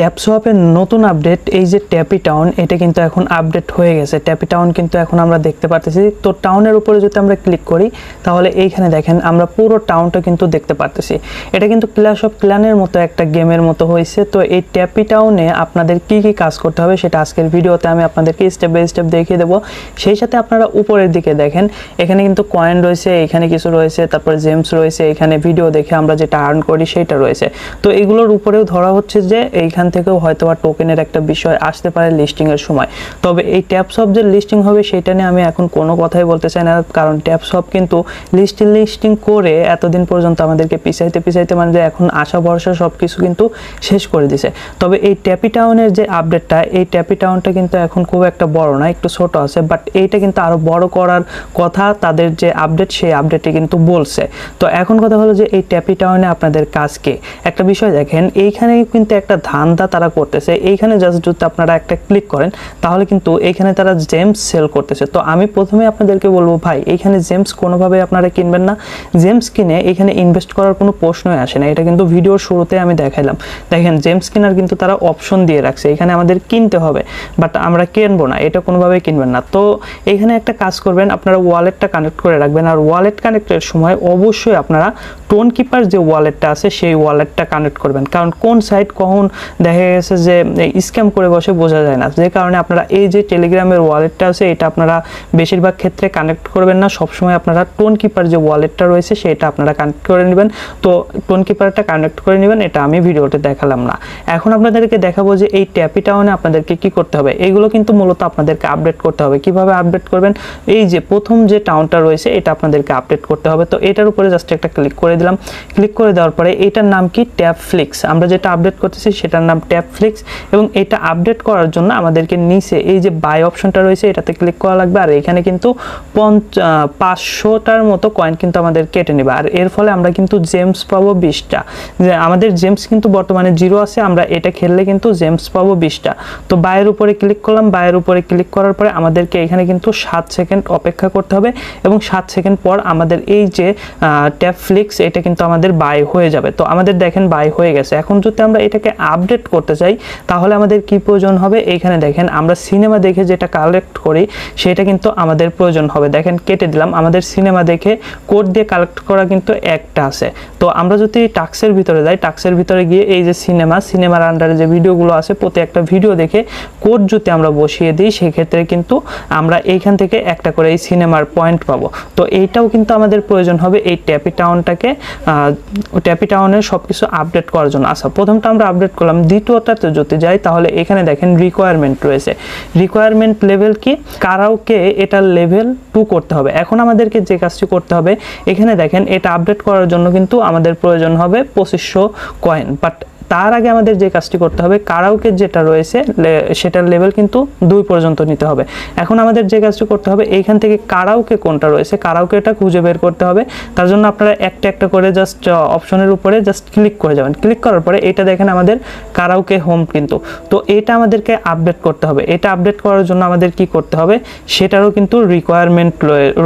ট্যাপসোয়াপের নতুন আপডেট এই যে ট্যাপি টাউন, এটা কিন্তু এখন আপডেট হয়ে গেছে। ট্যাপি টাউন কিন্তু এখন আমরা দেখতে পারতেছি। তো টাউনের উপরে যদি আমরা ক্লিক করি তাহলে এইখানে দেখেন আমরা পুরো টাউনটা কিন্তু দেখতে পারতেছি। এটা কিন্তু ক্ল্যাশ অফ ক্ল্যানের মতো একটা গেমের মতো হয়েছে। তো এই ট্যাপি টাউনে আপনাদের কি কি কাজ করতে হবে সেটা আজকের ভিডিওতে আমি আপনাদেরকে স্টেপ বাই স্টেপ দেখিয়ে দেবো। সেই সাথে আপনারা উপরের দিকে দেখেন এখানে কিন্তু কয়েন রয়েছে, এখানে কিছু রয়েছে, তারপরে জেমস রয়েছে, এখানে ভিডিও দেখে আমরা যেটা আর্ন করি সেটা রয়েছে। তো এগুলোর উপরেও ধরা হচ্ছে যে এইখান থেকেও হয়তো বা টোকেনের একটা বিষয় আসতে পারে লিস্টিংয়ের সময়। তবে এই ট্যাপসপ যে লিস্টিং হবে সেটা নিয়ে আমি এখন কোনো কথাই বলতে চাই না, কারণ ট্যাপসপ কিন্তু লিস্টিং করে এতদিন পর্যন্ত আমাদেরকে পিছাইতে মানে যে এখন আশা ভরসা সব কিছু কিন্তু শেষ করে দিছে। তবে এই ট্যাপি টাউনের যে আপডেটটা, এই ট্যাপি টাউনটা কিন্তু এখন খুব একটা বড় না, একটু ছোট আছে, বাট এইটা কিন্তু আরও বড় করার কথা তাদের যে আপডেট সেই আপডেটে কিন্তু বলছে। তো এখন কথা হলো যে এই ট্যাপি টাউনে আপনাদের কাজ কি। একটা বিষয় দেখেন, এইখানে কিন্তু একটা ধান্দা তারা করতেছে। এইখানে জাস্ট যদি আপনারা একটা ক্লিক করেন তাহলে কিন্তু এইখানে তারা জেমস সেল করতেছে। তো আমি প্রথমে আপনাদেরকে বলবো ভাই, এইখানে জেমস কোনোভাবে আপনারা কিনবেন না। জেমস কিনে এখানে ইনভেস্ট করার কোনো প্রশ্নই আসে না। এটা কিন্তু ভিডিওর শুরুতে আমি দেখাইলাম। দেখেন জেমস কেনার কিন্তু তারা অপশন দিয়ে রাখছে, এখানে আমাদের কিনতে হবে, বাট আমরা কিনবো না, এটা কোনোভাবেই কিনবেন না। তো এখানে একটা কাজ করবেন, আপনারা ওয়ালেটটা কানেক্ট করে রাখবেন। আর ওয়ালেট কানেক্টের সময় অবশ্যই আপনারা টোন কিপার যে ওয়ালেটটা আছে সেই ওয়ালেটটা কানেক্ট করবেন, কারণ কোন সাইট কখন দেখা গেছে যে স্ক্যাম করে বসে বোঝা যায় না। যে কারণে আপনারা এই যে টেলিগ্রামের ওয়ালেটটা আছে এটা আপনারা বেশিরভাগ ক্ষেত্রে কানেক্ট করবেন না। সবসময় আপনারা টোন কিপার যে ওয়ালেটটা রয়েছে সেটা আপনারা কানেক্ট করে নেবেন। তো টোন কিপারটা কানেক্ট করে নেবেন, এটা আমি ভিডিওতে দেখালাম না। এখন আপনাদেরকে দেখাবো যে এই ট্যাপি টাউনে আপনাদেরকে কি করতে হবে। এগুলো কিন্তু মূলত আপনাদেরকে আপডেট করতে হবে। কিভাবে আপডেট করবেন, এই যে প্রথম যে টাউনটা রয়েছে এটা আপনাদেরকে আপডেট করতে হবে। তো এটার উপরে জাস্ট একটা ক্লিক করে দিলাম। ক্লিক করে দেওয়ার পরে এটার নাম কি, ট্যাপফ্লিক্স। আমরা যেটা আপডেট করতেছি সেটার নাম ট্যাপফ্লিক্স। এবং এটা আপডেট করার জন্য আমাদেরকে নিচে এই যে বাই অপশনটা রয়েছে এটাতে ক্লিক করা লাগবে। আর এখানে কিন্তু 500টার মতো কয়েন কিন্তু আমাদের কেটে নেবে। আর এর ফলে আমরা কিন্তু জেমস পাবো 20টা। যে আমাদের জেমস কিন্তু বর্তমানে 0 আছে, আমরা এটা খেললে কিন্তু জেমস পাবো 20টা। তো বাইয়ের উপরে ক্লিক করলাম। বাইয়ের উপরে ক্লিক করার পরে আমাদেরকে এখানে কিন্তু 7 সেকেন্ড অপেক্ষা করতে হবে এবং 7 সেকেন্ড পর আমাদের এই যে ট্যাপফ্লিক্স এটা কিন্তু আমাদের বাই হয়ে যাবে। তো আমাদের দেখেন বাই হয়ে গেছে। এখন যদি আমরা এটাকে আপডেট করতে চাই তাহলে আমাদের কি প্রয়োজন হবে, এইখানে দেখেন আমরা সিনেমা দেখে যেটা কালেক্ট করি সেটা কিন্তু আমাদের প্রয়োজন হবে। দেখেন কেটে দিলাম। আমাদের সিনেমা দেখে কোড দিয়ে কালেক্ট করা কিন্তু একটা আছে। তো আমরা যদি টাক্সের ভিতরে যাই, টাক্সের ভিতরে গিয়ে এই যে সিনেমার আন্ডারে যে ভিডিওগুলো আছে প্রতি একটা ভিডিও দেখে কোড যদি আমরা বসিয়ে দিই সেক্ষেত্রে কিন্তু আমরা এইখান থেকে একটা করে এই সিনেমার পয়েন্ট পাবো। তো এইটাও কিন্তু আমাদের প্রয়োজন হবে এই ট্যাপি টাউনটাকে, ট্যাপি টাউনের সব কিছু আপডেট করার জন্য। আচ্ছা, প্রথমটা আমরা আপডেট করলাম। দ্বিতীয়টাতে যদি যাই তাহলে এখানে দেখেন রিকোয়ারমেন্ট রয়েছে। রিকোয়ারমেন্ট লেভেল কি, কারাওকে এটা লেভেল 2 করতে হবে। এখন আমাদেরকে যে কাজটি করতে হবে, এখানে দেখেন এটা আপডেট করার জন্য কিন্তু আমাদের প্রয়োজন হবে 2500 কয়েন। বাট তার আগে আমাদের যে কাজটি করতে হবে, কারাওকে যেটা রয়েছে সেটার লেভেল কিন্তু 2 পর্যন্ত নিতে হবে। এখন আমাদের যে কাজটি করতে হবে, এইখান থেকে কারাওকে কোনটা রয়েছে কারাওকেটা খুঁজে বের করতে হবে। তার জন্য আপনারা একটা একটা করে জাস্ট অপশনের উপরে জাস্ট ক্লিক করে যাবেন। ক্লিক করার পরে এটা দেখেন আমাদের কারাওকে হোম কিন্তু। তো এটা আমাদেরকে আপডেট করতে হবে। এটা আপডেট করার জন্য আমাদের কি করতে হবে সেটারও কিন্তু রিকোয়ারমেন্ট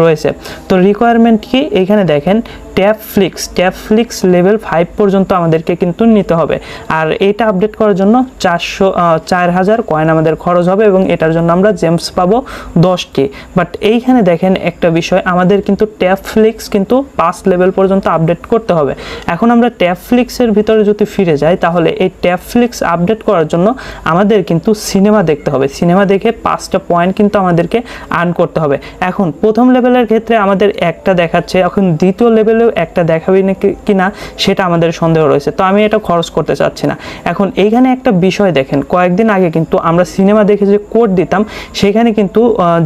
রয়েছে। তো রিকোয়ারমেন্ট কি, এখানে দেখেন ট্যাপফ্লিক্স লেভেল 5 পর্যন্ত আমাদেরকে কিন্তু নিতে হবে। আর এটা আপডেট করার জন্য 4000 কয়েন আমাদের খরচ হবে এবং এটার জন্য আমরা জেমস পাবো 10টি। বাট এইখানে দেখেন একটা বিষয়, আমাদের কিন্তু ট্যাপফ্লিক্স কিন্তু 5 লেভেল পর্যন্ত আপডেট করতে হবে। এখন আমরা ট্যাপফ্লিক্সের ভিতরে যদি ফিরে যাই তাহলে এই ট্যাপফ্লিক্স আপডেট করার জন্য আমাদের কিন্তু সিনেমা দেখতে হবে। সিনেমা দেখে 5টা পয়েন্ট কিন্তু আমাদেরকে আর্ন করতে হবে। এখন প্রথম লেভেলের ক্ষেত্রে আমাদের একটা দেখাচ্ছে, এখন দ্বিতীয় লেভেলেও একটা দেখাবে কিনা সেটা আমাদের সন্দেহ রয়েছে। তো আমি এটা খরচ করতে চাচ্ছি না। এখন এইখানে একটা বিষয় দেখেন, কয়েকদিন আগে কিন্তু আমরা সিনেমা দেখে যে কোড দিতাম সেখানে কিন্তু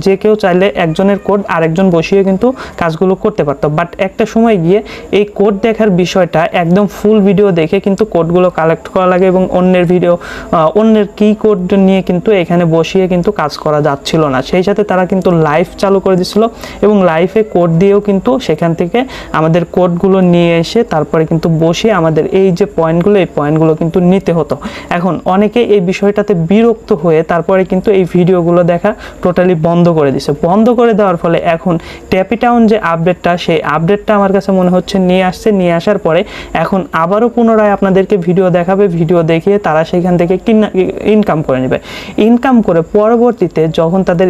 যে কেউ চাইলে একজনের কোড আরেকজন বসিয়ে কিন্তু কাজগুলো করতে পারতো। বাট একটা সময় গিয়ে এই কোড দেখার বিষয়টা একদম ফুল ভিডিও দেখে কিন্তু কোডগুলো কালেক্ট করা লাগে এবং অন্যের কি কোড নিয়ে কিন্তু এখানে বসিয়ে কিন্তু কাজ করা যাচ্ছিল না। সেই সাথে তারা কিন্তু লাইভ চালু করে দিচ্ছিল এবং লাইভে কোড দিয়েও কিন্তু সেখান থেকে আমাদের কোডগুলো নিয়ে এসে তারপরে কিন্তু বসে আমাদের এই যে পয়েন্টগুলো, এই পয়েন্টগুলো কিন্তু নিতে হতো। এখন অনেকে এই বিষয়টাতে বিরক্ত হয়ে তারপরে কিন্তু এই ভিডিওগুলো দেখা টোটালি বন্ধ করে দিছে। বন্ধ করে দেওয়ার ফলে এখন ট্যাপিটাউন যে আপডেটটা, সেই আপডেটটা আমার কাছে মনে হচ্ছে নিয়ে আসছে। নিয়ে আসার পরে এখন আবারও পুনরায় আপনাদেরকে ভিডিও দেখাবে, ভিডিও দেখিয়ে তারা সেখান থেকে ইনকাম করে নেবে। ইনকাম করে পরবর্তীতে যখন তাদের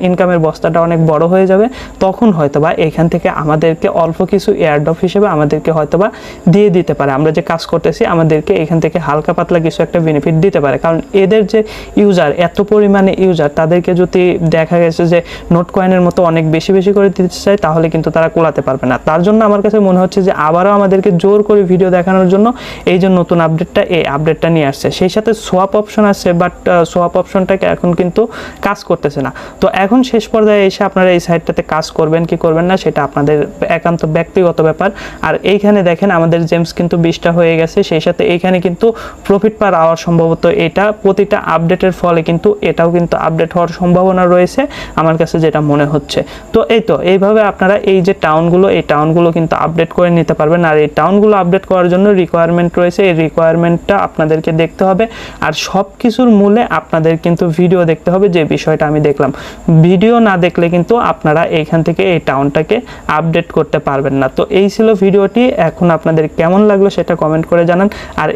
ইনকামের বস্তাটা অনেক বড় হয়ে যাবে, তখন হয়তোবা এখান থেকে আমাদেরকে অল্প কিছু এয়ারড্রপ হিসেবে আমাদেরকে হয়তোবা দিয়ে দিতে পারে। আমরা যে কাজ করতেছি আমাদেরকে এখান থেকে হালকা পাতলা কিছু একটা বেনিফিট দিতে পারে, কারণ এদের যে ইউজার, এত পরিমাণে ইউজার, তাদেরকে যদি দেখা গেছে যে নোট কয়েনের মতো অনেক বেশি বেশি করে দিতে চায়, তাহলে কিন্তু তারা কোলাতে পারবে না। তার জন্য আমার কাছে মনে হচ্ছে যে আবারও আমাদেরকে জোর করে ভিডিও দেখানোর জন্য এই যে নতুন আপডেটটা নিয়ে আসছে। সেই সাথে সোয়াপ অপশন আছে, বাট সোয়াপ অপশনটাকে এখন কিন্তু কাজ করতেছে না। তো এখন শেষ পর্যায়ে এসে আপনারা এই সাইটটাতে কাজ করবেন কি করবেন না সেটা আপনাদের একান্ত ব্যক্তিগত ব্যাপার। আর এইখানে দেখেন আমাদের জেমস কিন্তু 20টা হয়ে গেছে। সেই সাথে এইখানে কিন্তু প্রফিট পার আওয়ার সম্ভবত এটা প্রতিটা আপডেটের ফলে কিন্তু এটাও কিন্তু আপডেট হওয়ার সম্ভাবনা রয়েছে আমার কাছে যেটা মনে হচ্ছে। তো এইভাবে আপনারা এই যে টাউনগুলো, এই টাউনগুলো কিন্তু আপডেট করে নিতে পারবেন। আর এই টাউনগুলো আপডেট করার জন্য রিকোয়ারমেন্ট রয়েছে, এই রিকোয়ারমেন্টটা আপনাদেরকে দেখতে হবে। আর সব কিছুর মূলে আপনাদের কিন্তু ভিডিও দেখতে হবে, যে বিষয়টা আমি দেখলাম। ভিডিও না দেখলে কিন্তু আপনারা এইখান থেকে এই টাউনটাকে আপডেট করতে পারবেন না। তো এই ছিল ভিডিওটি। এখন আপনাদের কেমন লাগলো সেটা কমেন্ট করে জানান। আর